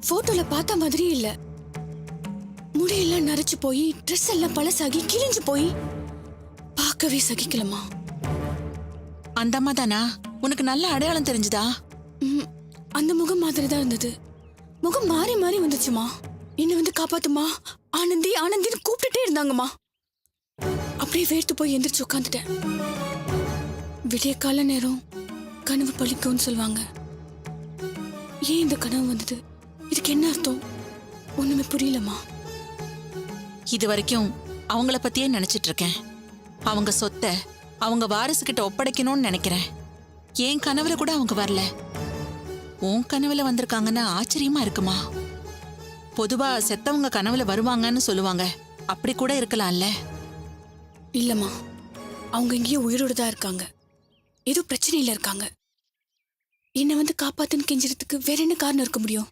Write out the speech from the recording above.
போட்டோல பார்த்த மாதிரியே இல்ல. முடியெல்லாம் நரைச்சு போய் ட்ரெஸ் எல்லாம் பழசாகி கிழிஞ்சு போய் பார்க்கவே சகிக்கலமா. அந்த அம்மா தானா? உனக்கு நல்ல அடையாளம் தெரிஞ்சுதா? அந்த முகம் மாதிரி தான் இருந்தது. முகம் மாறி மாறி வந்துச்சுமா. என்ன வந்து காப்பாத்துமா, ஆனந்தி ஆனந்தின்னு கூப்பிட்டுட்டே இருந்தாங்கம்மா. அப்படியே வேர்த்து போய் எந்திரிச்சு உட்காந்துட்டேன். விடிய கால நேரம் கனவு பழிக்கும்னு சொல்லுவாங்க. ஏன் இந்த கனவு வந்தது? இதுக்கு என்ன அர்த்தம்? ஒண்ணுமே புரியலம்மா. இது வரைக்கும் அவங்கள பத்தியே நினைச்சிட்டு இருக்கேன். அவங்க சொத்தை அவங்க வாரிசுகிட்ட ஒப்படைக்கணும்னு நினைக்கிறேன். என் கனவுல கூட அவங்க வரல. உன் கனவுல வந்திருக்காங்கன்னா ஆச்சரியமா இருக்குமா? பொதுவா செத்தவங்க கனவுல வருவாங்கன்னு சொல்லுவாங்க. அப்படி கூட இருக்கலாம்ல? இல்லம்மா, அவங்க எங்கேயோ உயிரோடு தான் இருக்காங்க. ஏதோ பிரச்சனையில இருக்காங்க. என்னை வந்து காப்பாத்துன்னு கெஞ்சிறதுக்கு வேற என்ன காரணம் இருக்க முடியும்?